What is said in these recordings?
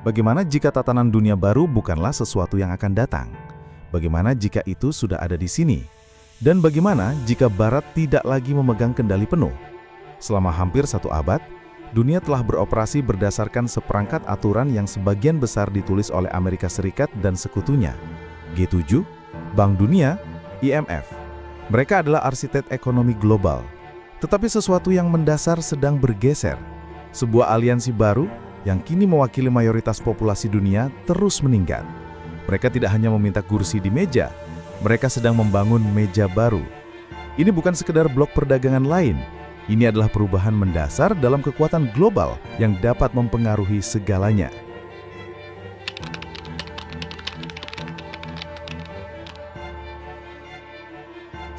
Bagaimana jika tatanan dunia baru bukanlah sesuatu yang akan datang? Bagaimana jika itu sudah ada di sini? Dan bagaimana jika Barat tidak lagi memegang kendali penuh? Selama hampir 1 abad, dunia telah beroperasi berdasarkan seperangkat aturan yang sebagian besar ditulis oleh Amerika Serikat dan sekutunya, G7, Bank Dunia, IMF. Mereka adalah arsitek ekonomi global. Tetapi sesuatu yang mendasar sedang bergeser. Sebuah aliansi baru yang kini mewakili mayoritas populasi dunia terus meningkat. Mereka tidak hanya meminta kursi di meja, mereka sedang membangun meja baru. Ini bukan sekedar blok perdagangan lain. Ini adalah perubahan mendasar dalam kekuatan global yang dapat mempengaruhi segalanya.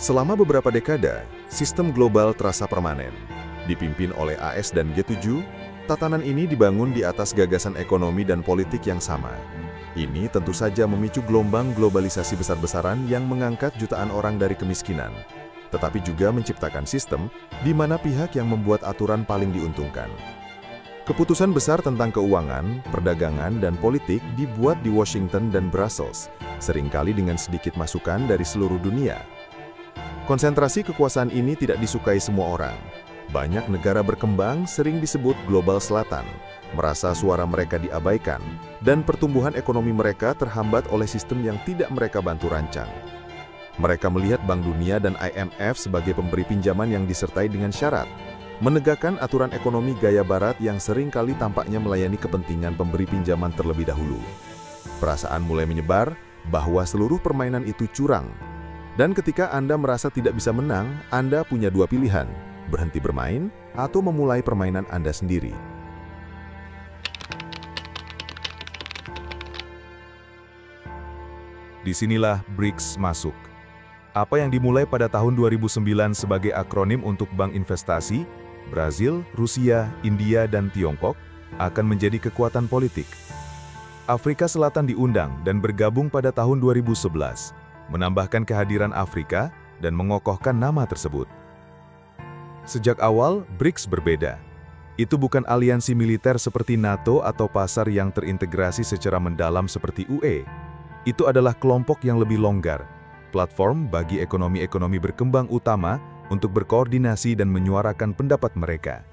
Selama beberapa dekade, sistem global terasa permanen. Dipimpin oleh AS dan G7, tatanan ini dibangun di atas gagasan ekonomi dan politik yang sama. Ini tentu saja memicu gelombang globalisasi besar-besaran yang mengangkat jutaan orang dari kemiskinan, tetapi juga menciptakan sistem di mana pihak yang membuat aturan paling diuntungkan. Keputusan besar tentang keuangan, perdagangan, dan politik dibuat di Washington dan Brussels, seringkali dengan sedikit masukan dari seluruh dunia. Konsentrasi kekuasaan ini tidak disukai semua orang. Banyak negara berkembang sering disebut global selatan, merasa suara mereka diabaikan, dan pertumbuhan ekonomi mereka terhambat oleh sistem yang tidak mereka bantu rancang. Mereka melihat Bank Dunia dan IMF sebagai pemberi pinjaman yang disertai dengan syarat, menegakkan aturan ekonomi gaya barat yang sering kali tampaknya melayani kepentingan pemberi pinjaman terlebih dahulu. Perasaan mulai menyebar bahwa seluruh permainan itu curang. Dan ketika Anda merasa tidak bisa menang, Anda punya 2 pilihan, berhenti bermain atau memulai permainan Anda sendiri. Disinilah BRICS masuk. Apa yang dimulai pada tahun 2009 sebagai akronim untuk Bank Investasi, Brazil, Rusia, India, dan Tiongkok, akan menjadi kekuatan politik. Afrika Selatan diundang dan bergabung pada tahun 2011, menambahkan kehadiran Afrika dan mengokohkan nama tersebut. Sejak awal, BRICS berbeda. Itu bukan aliansi militer seperti NATO atau pasar yang terintegrasi secara mendalam seperti UE. Itu adalah kelompok yang lebih longgar, platform bagi ekonomi-ekonomi berkembang utama untuk berkoordinasi dan menyuarakan pendapat mereka.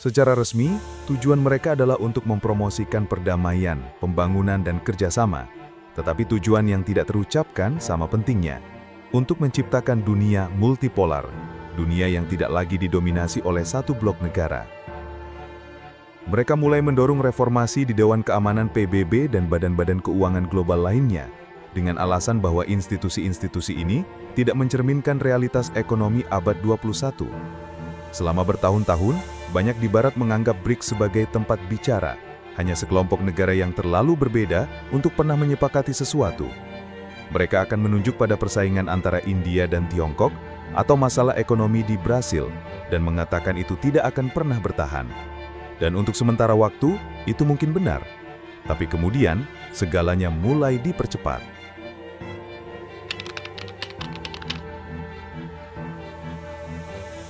Secara resmi, tujuan mereka adalah untuk mempromosikan perdamaian, pembangunan, dan kerjasama. Tetapi tujuan yang tidak terucapkan sama pentingnya, untuk menciptakan dunia multipolar, dunia yang tidak lagi didominasi oleh satu blok negara. Mereka mulai mendorong reformasi di Dewan Keamanan PBB dan badan-badan keuangan global lainnya, dengan alasan bahwa institusi-institusi ini tidak mencerminkan realitas ekonomi abad 21. Selama bertahun-tahun, banyak di Barat menganggap BRICS sebagai tempat bicara, hanya sekelompok negara yang terlalu berbeda untuk pernah menyepakati sesuatu. Mereka akan menunjuk pada persaingan antara India dan Tiongkok atau masalah ekonomi di Brasil dan mengatakan itu tidak akan pernah bertahan. Dan untuk sementara waktu, itu mungkin benar. Tapi kemudian, segalanya mulai dipercepat.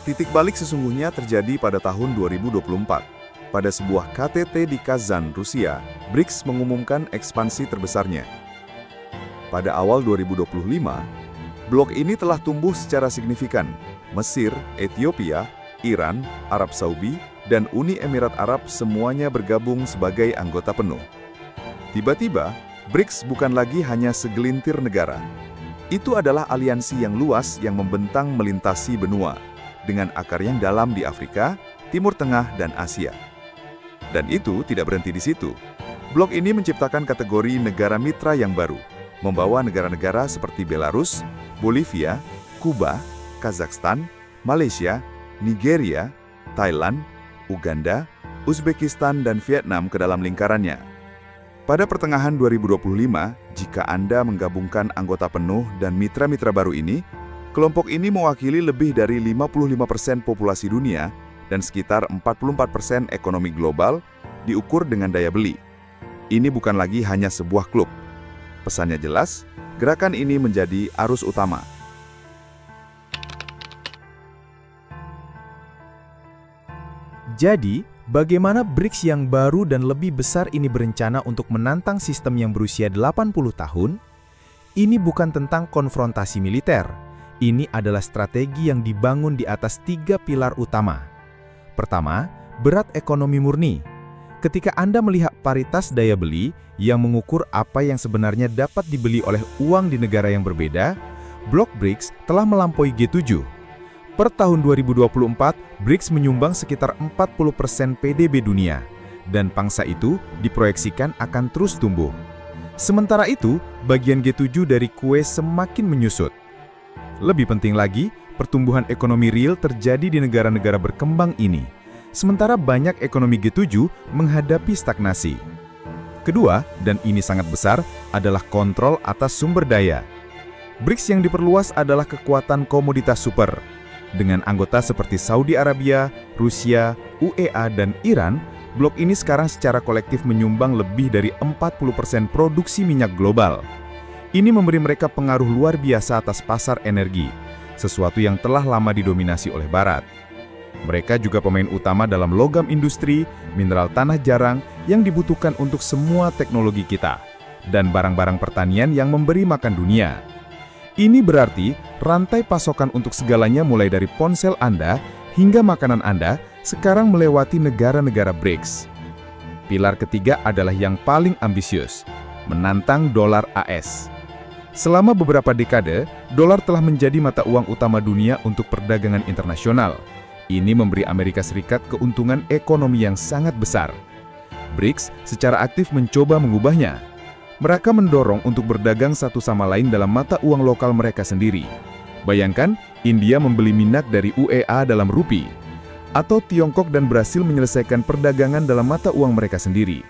Titik balik sesungguhnya terjadi pada tahun 2024. Pada sebuah KTT di Kazan, Rusia, BRICS mengumumkan ekspansi terbesarnya. Pada awal 2025, blok ini telah tumbuh secara signifikan. Mesir, Ethiopia, Iran, Arab Saudi, dan Uni Emirat Arab semuanya bergabung sebagai anggota penuh. Tiba-tiba, BRICS bukan lagi hanya segelintir negara. Itu adalah aliansi yang luas yang membentang melintasi benua, dengan akar yang dalam di Afrika, Timur Tengah, dan Asia. Dan itu tidak berhenti di situ. Blok ini menciptakan kategori negara mitra yang baru, membawa negara-negara seperti Belarus, Bolivia, Kuba, Kazakhstan, Malaysia, Nigeria, Thailand, Uganda, Uzbekistan, dan Vietnam ke dalam lingkarannya. Pada pertengahan 2025, jika Anda menggabungkan anggota penuh dan mitra-mitra baru ini, kelompok ini mewakili lebih dari 55% populasi dunia dan sekitar 44% ekonomi global diukur dengan daya beli. Ini bukan lagi hanya sebuah klub. Pesannya jelas, gerakan ini menjadi arus utama. Jadi, Bagaimana BRICS yang baru dan lebih besar ini berencana untuk menantang sistem yang berusia 80 tahun? Ini bukan tentang konfrontasi militer. Ini adalah strategi yang dibangun di atas 3 pilar utama. Pertama, berat ekonomi murni. Ketika Anda melihat paritas daya beli yang mengukur apa yang sebenarnya dapat dibeli oleh uang di negara yang berbeda, blok BRICS telah melampaui G7. Per tahun 2024, BRICS menyumbang sekitar 40% PDB dunia, dan pangsa itu diproyeksikan akan terus tumbuh. Sementara itu, bagian G7 dari kue semakin menyusut. Lebih penting lagi, pertumbuhan ekonomi real terjadi di negara-negara berkembang ini, sementara banyak ekonomi G7 menghadapi stagnasi. Kedua, dan ini sangat besar, adalah kontrol atas sumber daya. BRICS yang diperluas adalah kekuatan komoditas super. Dengan anggota seperti Saudi Arabia, Rusia, UEA, dan Iran, blok ini sekarang secara kolektif menyumbang lebih dari 40% produksi minyak global. Ini memberi mereka pengaruh luar biasa atas pasar energi, sesuatu yang telah lama didominasi oleh Barat. Mereka juga pemain utama dalam logam industri, mineral tanah jarang yang dibutuhkan untuk semua teknologi kita, dan barang-barang pertanian yang memberi makan dunia. Ini berarti rantai pasokan untuk segalanya mulai dari ponsel Anda hingga makanan Anda sekarang melewati negara-negara BRICS. Pilar ketiga adalah yang paling ambisius, menantang dolar AS. Selama beberapa dekade, dolar telah menjadi mata uang utama dunia untuk perdagangan internasional. Ini memberi Amerika Serikat keuntungan ekonomi yang sangat besar. BRICS secara aktif mencoba mengubahnya. Mereka mendorong untuk berdagang satu sama lain dalam mata uang lokal mereka sendiri. Bayangkan, India membeli minyak dari UEA dalam rupiah, atau Tiongkok dan Brasil menyelesaikan perdagangan dalam mata uang mereka sendiri.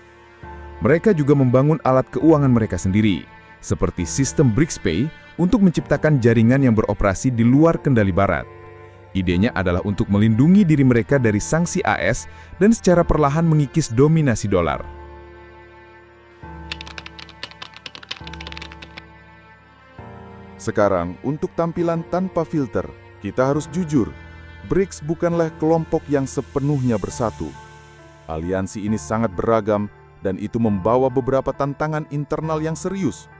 Mereka juga membangun alat keuangan mereka sendiri, seperti sistem BRICS Pay untuk menciptakan jaringan yang beroperasi di luar kendali Barat. Idenya adalah untuk melindungi diri mereka dari sanksi AS dan secara perlahan mengikis dominasi dolar. Sekarang, untuk tampilan tanpa filter, kita harus jujur, BRICS bukanlah kelompok yang sepenuhnya bersatu. Aliansi ini sangat beragam, dan itu membawa beberapa tantangan internal yang serius.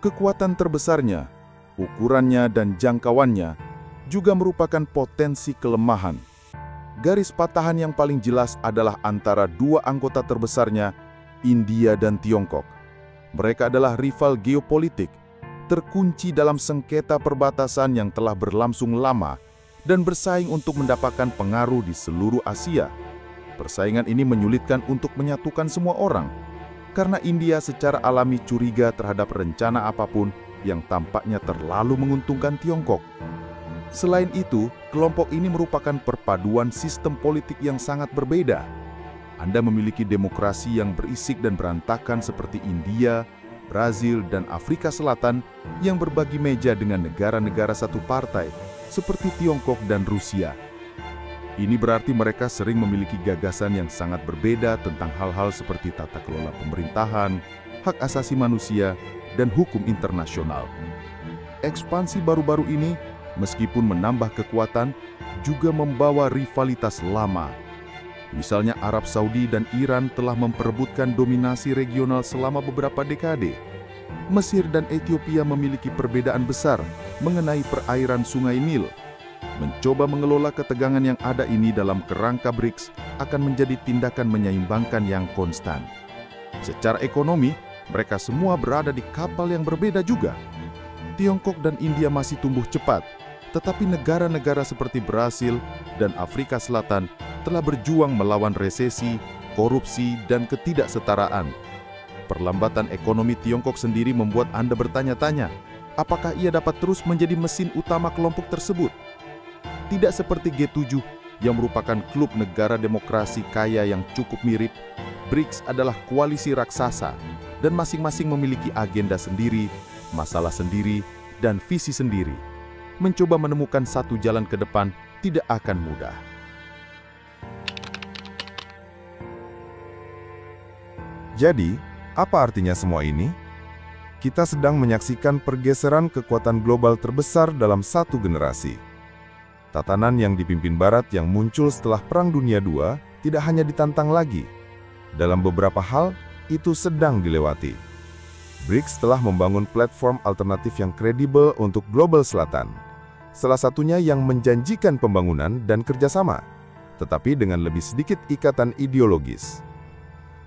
Kekuatan terbesarnya, ukurannya dan jangkauannya, juga merupakan potensi kelemahan. Garis patahan yang paling jelas adalah antara dua anggota terbesarnya, India dan Tiongkok. Mereka adalah rival geopolitik, terkunci dalam sengketa perbatasan yang telah berlangsung lama dan bersaing untuk mendapatkan pengaruh di seluruh Asia. Persaingan ini menyulitkan untuk menyatukan semua orang, karena India secara alami curiga terhadap rencana apapun yang tampaknya terlalu menguntungkan Tiongkok. Selain itu, kelompok ini merupakan perpaduan sistem politik yang sangat berbeda. Anda memiliki demokrasi yang berisik dan berantakan seperti India, Brazil, dan Afrika Selatan yang berbagi meja dengan negara-negara satu partai, seperti Tiongkok dan Rusia. Ini berarti mereka sering memiliki gagasan yang sangat berbeda tentang hal-hal seperti tata kelola pemerintahan, hak asasi manusia, dan hukum internasional. Ekspansi baru-baru ini, meskipun menambah kekuatan, juga membawa rivalitas lama. Misalnya Arab Saudi dan Iran telah memperebutkan dominasi regional selama beberapa dekade. Mesir dan Ethiopia memiliki perbedaan besar mengenai perairan Sungai Nil. Mencoba mengelola ketegangan yang ada ini dalam kerangka BRICS akan menjadi tindakan menyeimbangkan yang konstan. Secara ekonomi, mereka semua berada di kapal yang berbeda juga. Tiongkok dan India masih tumbuh cepat, tetapi negara-negara seperti Brasil dan Afrika Selatan telah berjuang melawan resesi, korupsi, dan ketidaksetaraan. Perlambatan ekonomi Tiongkok sendiri membuat Anda bertanya-tanya, apakah ia dapat terus menjadi mesin utama kelompok tersebut? Tidak seperti G7 yang merupakan klub negara demokrasi kaya yang cukup mirip, BRICS adalah koalisi raksasa dan masing-masing memiliki agenda sendiri, masalah sendiri, dan visi sendiri. Mencoba menemukan satu jalan ke depan tidak akan mudah. Jadi, apa artinya semua ini? Kita sedang menyaksikan pergeseran kekuatan global terbesar dalam satu generasi. Tatanan yang dipimpin Barat yang muncul setelah Perang Dunia II tidak hanya ditantang lagi. Dalam beberapa hal, itu sedang dilewati. BRICS telah membangun platform alternatif yang kredibel untuk global selatan. Salah satunya yang menjanjikan pembangunan dan kerjasama, tetapi dengan lebih sedikit ikatan ideologis.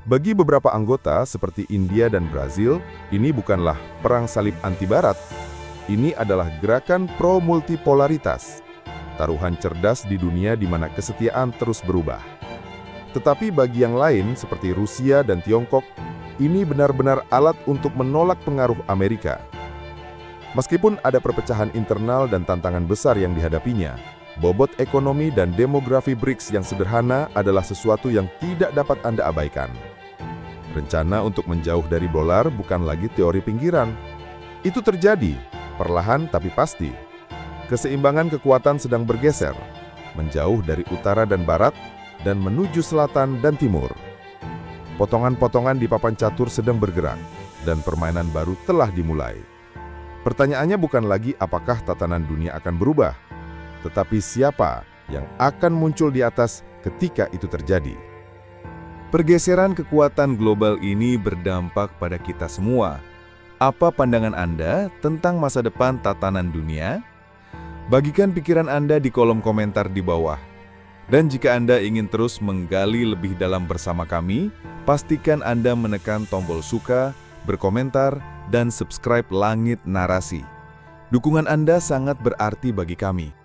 Bagi beberapa anggota seperti India dan Brazil, ini bukanlah perang salib anti-Barat. Ini adalah gerakan pro-multipolaritas, taruhan cerdas di dunia di mana kesetiaan terus berubah. Tetapi bagi yang lain seperti Rusia dan Tiongkok, ini benar-benar alat untuk menolak pengaruh Amerika. Meskipun ada perpecahan internal dan tantangan besar yang dihadapinya, bobot ekonomi dan demografi BRICS yang sederhana adalah sesuatu yang tidak dapat Anda abaikan. Rencana untuk menjauh dari dolar bukan lagi teori pinggiran. Itu terjadi, perlahan tapi pasti. Keseimbangan kekuatan sedang bergeser, menjauh dari utara dan barat, dan menuju selatan dan timur. Potongan-potongan di papan catur sedang bergerak, dan permainan baru telah dimulai. Pertanyaannya bukan lagi apakah tatanan dunia akan berubah, tetapi siapa yang akan muncul di atas ketika itu terjadi. Pergeseran kekuatan global ini berdampak pada kita semua. Apa pandangan Anda tentang masa depan tatanan dunia? Bagikan pikiran Anda di kolom komentar di bawah. Dan jika Anda ingin terus menggali lebih dalam bersama kami, pastikan Anda menekan tombol suka, berkomentar, dan subscribe Langit Narasi. Dukungan Anda sangat berarti bagi kami.